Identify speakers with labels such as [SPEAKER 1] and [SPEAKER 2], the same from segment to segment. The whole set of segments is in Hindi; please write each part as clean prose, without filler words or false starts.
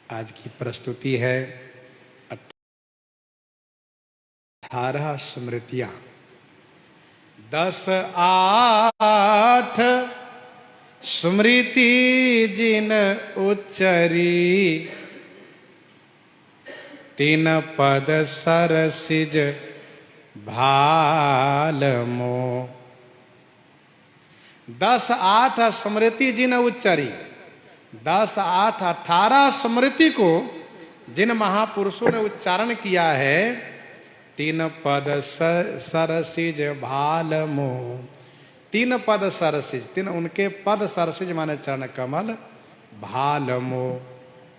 [SPEAKER 1] आज की प्रस्तुति है 18 स्मृतियां। 10-8 स्मृति जिन उच्चरी, 3 पद सरसिज भालमो। 10-8 स्मृति जिन उच्चरी, 10-8 18 स्मृति को जिन महापुरुषों ने उच्चारण किया है, 3 पद सरसिज भालमो। 3 पद सरसिज, 3 उनके पद सरसिज माने चरण कमल, भालमो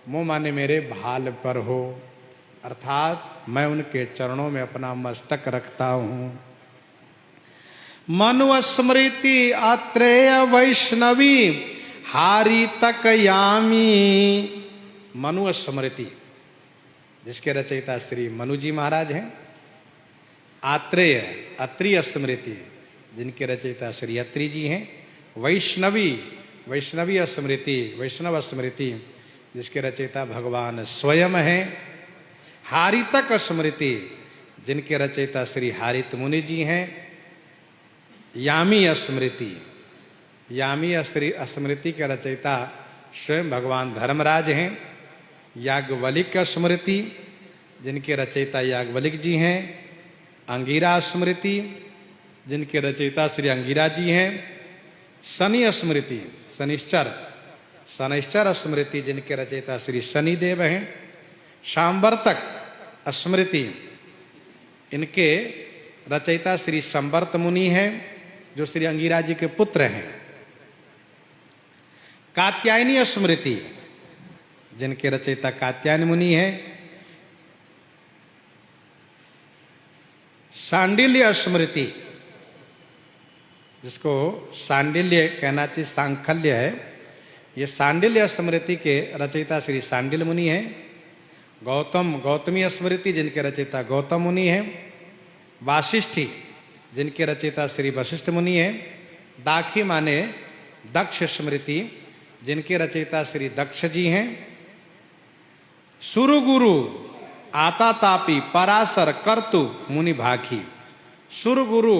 [SPEAKER 1] मो माने मेरे भाल पर हो, अर्थात मैं उनके चरणों में अपना मस्तक रखता हूं। मनुस्मृति अत्रेय वैष्णवी हारी तक यामी। मनुस्मृति जिसके रचयिता श्री मनु जी महाराज हैं। आत्रेय अत्रीय स्मृति जिनके रचयिता श्री अत्रि जी हैं। वैष्णवी वैष्णवी स्मृति वैष्णव स्मृति जिसके रचयिता भगवान स्वयं हैं। हारितक स्मृति जिनके रचयिता श्री हारित मुनि जी हैं। यामी स्मृति, यामी स्मृति के रचयिता स्वयं भगवान धर्मराज हैं। याज्ञवल्क्य स्मृति जिनके रचयिता याज्ञवल्क्य जी हैं। अंगिरा स्मृति जिनके रचयिता श्री अंगिरा जी हैं। शनि स्मृति शनिश्चर स्मृति जिनके रचयिता श्री शनिदेव हैं। सांवर्तक स्मृति इनके रचयिता श्री संवर्त मुनि हैं, जो श्री अंगिरा जी के पुत्र हैं। कात्यायनी स्मृति जिनके रचयिता कात्यायन मुनि हैं। सांडिल्य स्मृति जिसको सांडिल्य कहना चाहिए, सांखल्य है, ये सांडिल्य स्मृति के रचयिता श्री सांडिल्य मुनि हैं। गौतमी स्मृति जिनके रचयिता गौतम मुनि हैं। वासिष्ठी जिनके रचयिता श्री वशिष्ठ मुनि हैं। दाखी माने दक्ष स्मृति जिनके रचयिता श्री दक्ष जी हैं। सुरगुरु आतातापी पराशर कर्तु मुनि भाखी। सुरगुरु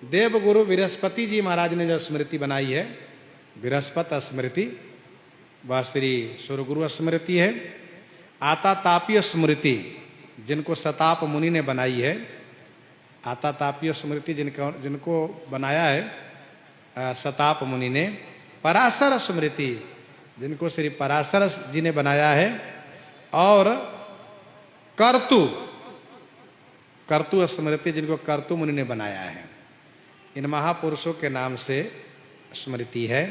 [SPEAKER 1] देवगुरु बृहस्पति जी महाराज ने जो स्मृति बनाई है, बृहस्पति स्मृति, वह श्री सुरगुरु स्मृति है। आतातापीय स्मृति जिनको सताप मुनि ने बनाई है। आतातापीय स्मृति जिनको बनाया है सताप मुनि ने। पराशर स्मृति जिनको श्री पराशर जी ने बनाया है। और कर्तु स्मृति जिनको कर्तु मुनि ने बनाया है। इन महापुरुषों के नाम से स्मृति है।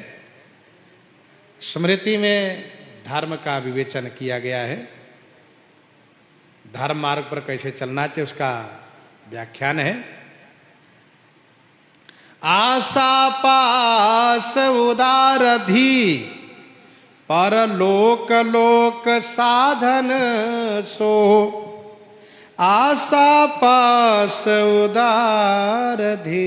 [SPEAKER 1] स्मृति में धर्म का विवेचन किया गया है। धर्म मार्ग पर कैसे चलना चाहिए उसका व्याख्यान है। आशा पास उदारधी, परलोक लोक साधन सो। आशा पास उदारधी,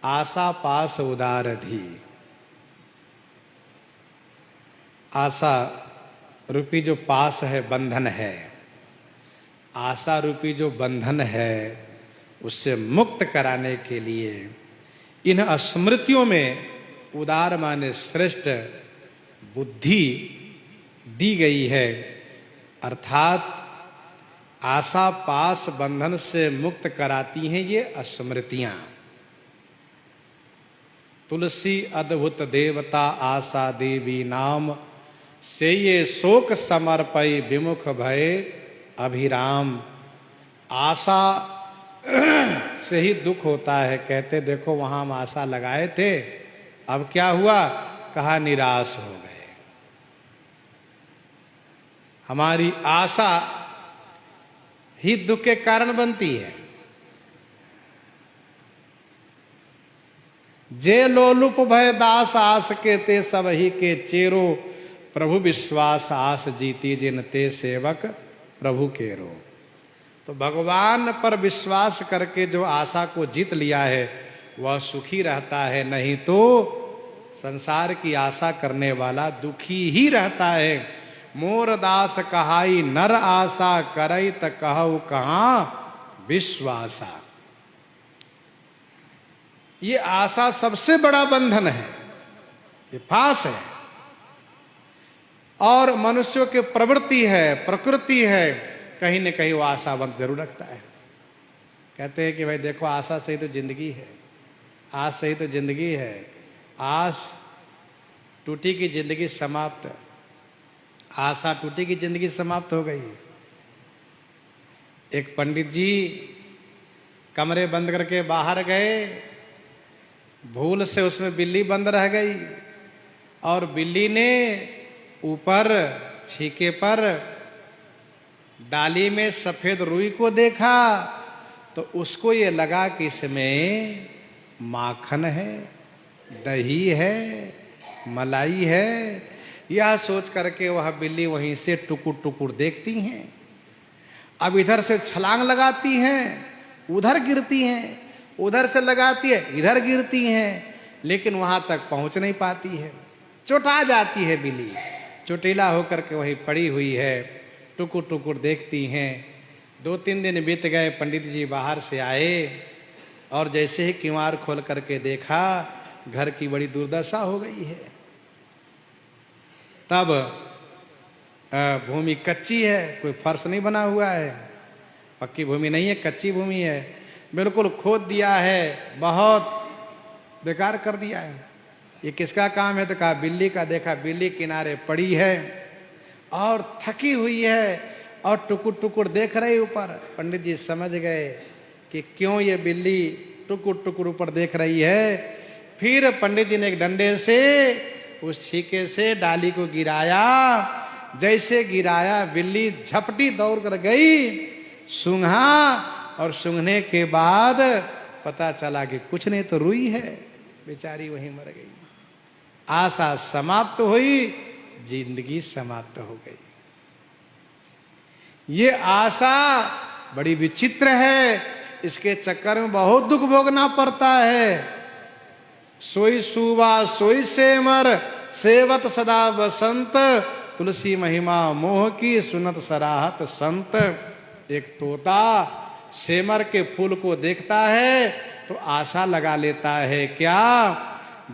[SPEAKER 1] आशा पास उदारधी। आशा रूपी जो पास है, बंधन है, आशा रूपी जो बंधन है, उससे मुक्त कराने के लिए इन स्मृतियों में उदार माने श्रेष्ठ बुद्धि दी गई है। अर्थात आशा पास बंधन से मुक्त कराती हैं ये स्मृतियां। तुलसी अद्भुत देवता आशा देवी नाम, से ये शोक समर्पई विमुख भय अभिराम। आशा से ही दुख होता है। कहते देखो वहां हम आशा लगाए थे, अब क्या हुआ? कहा निराश हो गए। हमारी आशा ही दुख के कारण बनती है। जे लोलुप भय दास आस के ते सब ही के चेरो, प्रभु विश्वास आस जीती जिन ते सेवक प्रभु केरो। तो भगवान पर विश्वास करके जो आशा को जीत लिया है वह सुखी रहता है, नहीं तो संसार की आशा करने वाला दुखी ही रहता है। मोर दास कहाई नर आशा करई त कहु कहां विश्वासा। ये आशा सबसे बड़ा बंधन है, ये फांस है और मनुष्यों की प्रवृत्ति है, प्रकृति है, कहीं न कहीं वो आशावंत जरूर रखता है। कहते हैं कि भाई देखो आशा से ही तो जिंदगी है, आस से ही तो जिंदगी है। आस टूटी की जिंदगी समाप्त, आशा टूटी की जिंदगी समाप्त हो गई। एक पंडित जी कमरे बंद करके बाहर गए, भूल से उसमें बिल्ली बंद रह गई और बिल्ली ने ऊपर छीके पर डाली में सफेद रुई को देखा तो उसको ये लगा कि इसमें माखन है, दही है, मलाई है। यह सोच करके वह बिल्ली वहीं से टुकुर टुकुर देखती हैं। अब इधर से छलांग लगाती हैं, उधर गिरती हैं, उधर से लगाती है, इधर गिरती हैं, लेकिन वहां तक पहुंच नहीं पाती है। चोटा जाती है बिल्ली, चोटीला होकर के वहीं पड़ी हुई है, टुकुर टुकुर देखती हैं। 2-3 दिन बीत गए, पंडित जी बाहर से आए और जैसे ही किवाड़ खोल करके देखा, घर की बड़ी दुर्दशा हो गई है। तब भूमि कच्ची है, कोई फर्श नहीं बना हुआ है, पक्की भूमि नहीं है, कच्ची भूमि है, बिल्कुल खोद दिया है, बहुत बेकार कर दिया है। ये किसका काम है? तो कहा बिल्ली का। देखा बिल्ली किनारे पड़ी है और थकी हुई है और टुकुर टुकुर देख रही ऊपर। पंडित जी समझ गए कि क्यों ये बिल्ली टुकुर टुकुर ऊपर देख रही है। फिर पंडित जी ने एक डंडे से उस छीके से डाली को गिराया। जैसे गिराया बिल्ली झपटी दौड़ कर गई, सूंघा और सूंघने के बाद पता चला कि कुछ नहीं तो रुई है, बेचारी वहीं मर गई। आशा समाप्त हुई, जिंदगी समाप्त हो गई। ये आशा बड़ी विचित्र है, इसके चक्कर में बहुत दुख भोगना पड़ता है। सोई सुवा सोई सेमर सेवत सदा बसंत, तुलसी महिमा मोह की सुनत सराहत संत। एक तोता सेमर के फूल को देखता है तो आशा लगा लेता है क्या,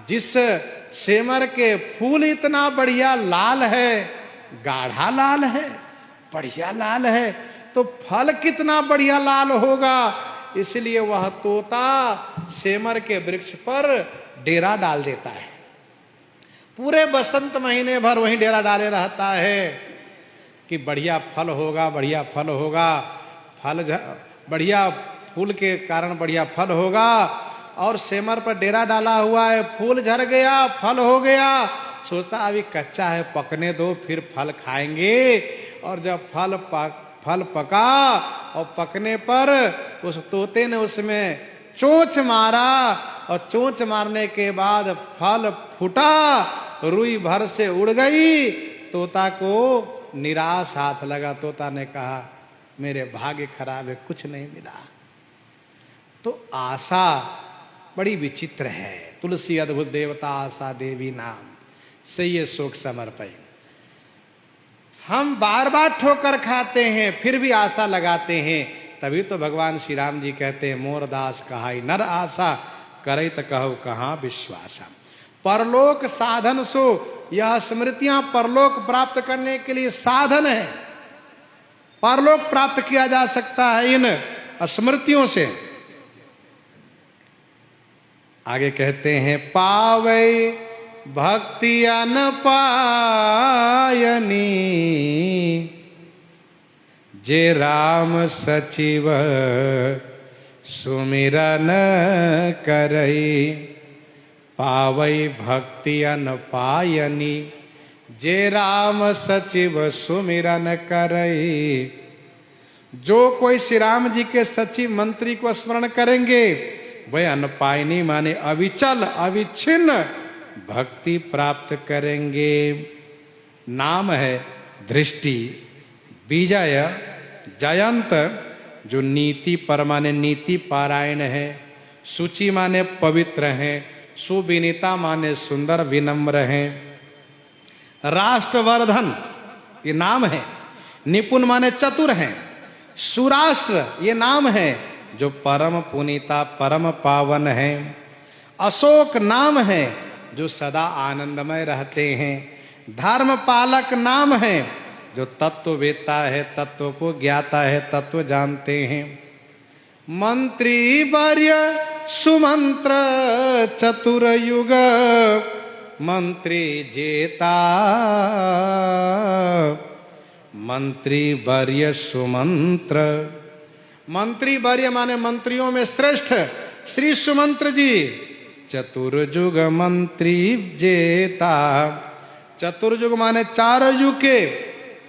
[SPEAKER 1] जिस सेमर के फूल इतना बढ़िया लाल है, गाढ़ा लाल है, बढ़िया लाल है, तो फल कितना बढ़िया लाल होगा। इसलिए वह तोता सेमर के वृक्ष पर डेरा डाल देता है, पूरे बसंत महीने भर वहीं डेरा डाले रहता है कि बढ़िया फल होगा, बढ़िया फल होगा, बढ़िया फूल के कारण बढ़िया फल होगा। और सेमर पर डेरा डाला हुआ है, फूल झड़ गया, फल हो गया, सोचता अभी कच्चा है, पकने दो फिर फल खाएंगे। और जब फल पका और पकने पर उस तोते ने उसमें चोंच मारा और चोंच मारने के बाद फल फूटा, रुई भर से उड़ गई। तोता को निराश हाथ लगा। तोता ने कहा मेरे भाग्य खराब है, कुछ नहीं मिला। तो आशा बड़ी विचित्र है। तुलसी अद्भुत देवता आशा देवी नाम से ये शोक समर्पय। हम बार बार ठोकर खाते हैं फिर भी आशा लगाते हैं, तभी तो भगवान श्री राम जी कहते हैं मोर दास कहाई नर आशा करे त कहु कहां विश्वासा। परलोक साधन सो, यह स्मृतियां परलोक प्राप्त करने के लिए साधन है। परलोक प्राप्त किया जा सकता है इन स्मृतियों से। आगे कहते हैं पावै भक्ति अनपायनी, जे राम सचिव सुमिरन करई। पावै भक्ति अनपायनी, जे राम सचिव सुमिरन करई। जो कोई श्री राम जी के सचिव मंत्री को स्मरण करेंगे वह अनपायनी माने अविचल अविच्छिन्न भक्ति प्राप्त करेंगे। नाम है दृष्टि, विजय, जयंत जो नीति पर माने नीति पारायण है, शुचि माने पवित्र हैं, सुविनीता माने सुंदर विनम्र हैं। राष्ट्रवर्धन ये नाम है, निपुण माने चतुर हैं। सुराष्ट्र ये नाम है, जो परम पुनीता परम पावन है। अशोक नाम है, जो सदा आनंदमय रहते हैं। धर्म पालक नाम है, जो तत्व वेत्ता है, तत्व को ज्ञाता है, तत्व जानते हैं। मंत्री वर्य सुमंत्र चतुर युग मंत्री जेता। मंत्री वर्य सुमंत्र, मंत्री वर्य माने मंत्रियों में श्रेष्ठ श्री सुमंत्र जी चतुर्युग मंत्री जेता। चतुर्युग माने चार युग के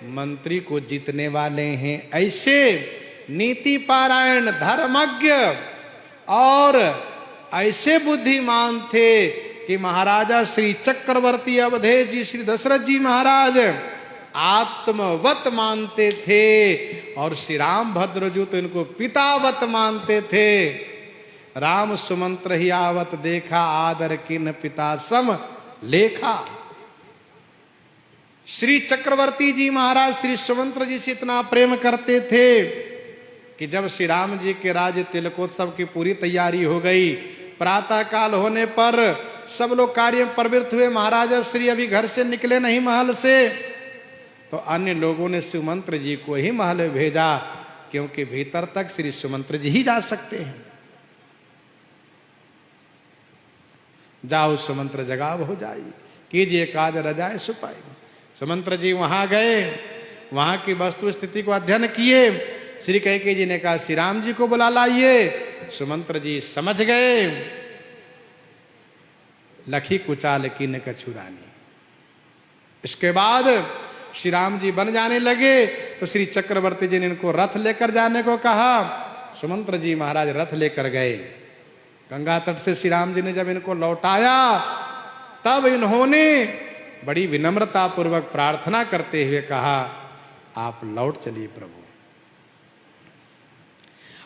[SPEAKER 1] मंत्री को जीतने वाले हैं। ऐसे नीति पारायण धर्मज्ञ और ऐसे बुद्धिमान थे कि महाराजा श्री चक्रवर्ती अवधेश जी श्री दशरथ जी महाराज आत्मवत मानते थे और श्री राम भद्रजू तो इनको पितावत मानते थे। राम सुमंत्र ही आवत देखा आदर किन पिता सम लेखा। श्री चक्रवर्ती जी महाराज श्री सुमंत्र जी से इतना प्रेम करते थे कि जब श्री राम जी के राज्य तिलकोत्सव की पूरी तैयारी हो गई, प्रातः काल होने पर सब लोग कार्य में प्रवृत्त हुए। महाराजा श्री अभी घर से निकले नहीं महल से, तो अन्य लोगों ने सुमंत्र जी को ही महल में भेजा, क्योंकि भीतर तक श्री सुमंत्र जी ही जा सकते हैं। जाओ सुमंत्र जगाव हो जाई, कीजिए काज रजाए सुपाई। सुमंत्र जी वहां गए, वहां की वस्तु स्थिति को अध्ययन किए। श्री कैकेयी जी ने कहा श्री राम जी को बुला लाइए। सुमंत्र जी समझ गए, लखी कुचाल की न कछुरानी। इसके बाद श्री राम जी बन जाने लगे तो श्री चक्रवर्ती जी ने इनको रथ लेकर जाने को कहा। सुमंत्र जी महाराज रथ लेकर गए। गंगा तट से श्री राम जी ने जब इनको लौटाया, तब इन्होंने बड़ी विनम्रता पूर्वक प्रार्थना करते हुए कहा, आप लौट चलिए प्रभु।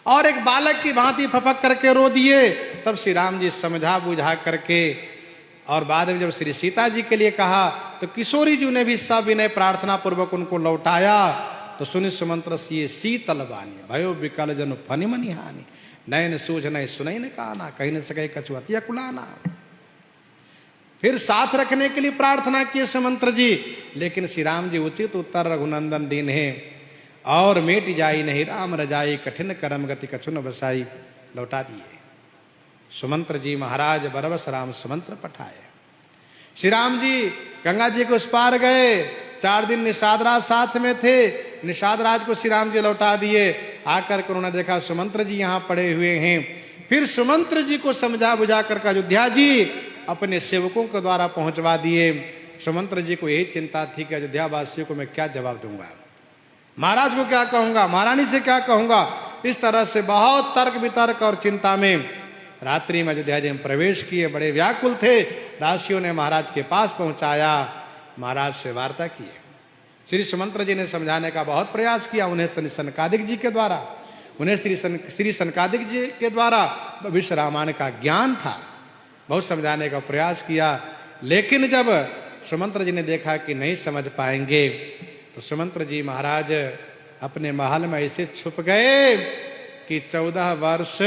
[SPEAKER 1] और एक बालक की भांति फपक करके रो दिए। तब श्री राम जी समझा बुझा करके, और बाद में जब श्री सीता जी के लिए कहा तो किशोरी जी ने भी सविनय प्रार्थना पूर्वक उनको लौटाया। तो सुनि सुमंत्र सिए शीतल बानी, भयो विकल जनु फनि मनि हानि। नयन सूझ नहीं सुनई न काना, कहीं न सके कछुअतिया कुलाना। फिर साथ रखने के लिए प्रार्थना किए सुमंत्र जी, लेकिन श्री राम जी उचित उत्तर रघुनंदन दीन है और मेट जाई नहीं राम रजाई, कठिन करम गति कछुन बसाई, लौटा दिए। सुमंत्र जी महाराज बरबस राम सुमंत्र पठाए। श्री राम जी गंगा जी के उस पार गए। 4 दिन निषाद राज साथ में थे। निषाद राज को श्री राम जी लौटा दिए। आकर के उन्होंने देखा सुमंत्र जी यहाँ पड़े हुए हैं। फिर सुमंत्र जी को समझा बुझा कर अयोध्या जी अपने सेवकों के द्वारा पहुंचवा दिए। सुमंत्र जी को यही चिंता थी कि अयोध्या वासियों को मैं क्या जवाब दूंगा, महाराज को क्या कहूंगा, महारानी से क्या कहूंगा। इस तरह से बहुत तर्क वितर्क और चिंता में रात्रि में अयोध्या जी में प्रवेश किए। बड़े व्याकुल थे। दासियों ने महाराज के पास पहुंचाया, महाराज से वार्ता किए। श्री सुमंत्र जी ने समझाने का बहुत प्रयास किया। उन्हें श्री सनकादिक जी के द्वारा, उन्हें श्री सनकादिक जी के द्वारा भविष्य रामायण का ज्ञान था। बहुत समझाने का प्रयास किया, लेकिन जब सुमंत्र जी ने देखा कि नहीं समझ पाएंगे, तो सुमंत्र जी महाराज अपने महल में ऐसे छुप गए कि 14 वर्ष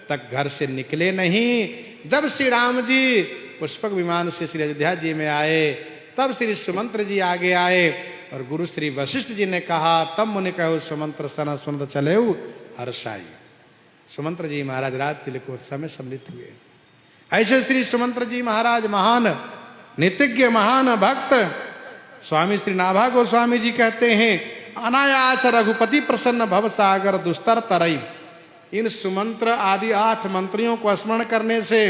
[SPEAKER 1] तक घर से निकले नहीं। जब श्री राम जी पुष्पक विमान से श्री अयोध्या जी में आए, तब श्री सुमंत्र जी आगे आए और गुरु श्री वशिष्ठ जी ने कहा, तब मुनि कहो सुमंत्र सन सुनत चले हर्षाई। सुमंत्र जी महाराज राज तिलकोत्सव में सम्मिलित हुए। ऐसे श्री सुमंत्र जी महाराज महान नितिज्ञ महान भक्त स्वामी श्री नाभा गोस्वामी जी कहते हैं, अनायास रघुपति प्रसन्न भव सागर दुस्तर तरई। इन सुमंत्र आदि 8 मंत्रियों को स्मरण करने से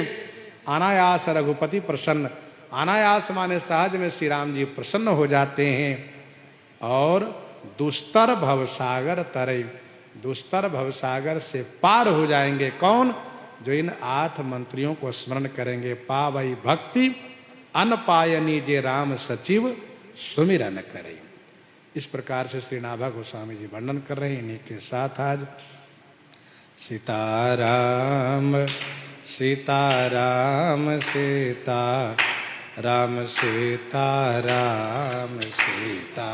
[SPEAKER 1] अनायास रघुपति प्रसन्न, अनायास माने सहज में श्री राम जी प्रसन्न हो जाते हैं। और दुस्तर भवसागर तरई, दुस्तर भवसागर से पार हो जाएंगे। कौन? जो इन 8 मंत्रियों को स्मरण करेंगे। पावई भक्ति अनपायनी जे राम सचिव सुमिरन करे। इस प्रकार से श्री नाभा गोस्वामी जी वर्णन कर रहे हैं। इन्हीं के साथ आज सीताराम सीता राम सीता राम सीता राम सीता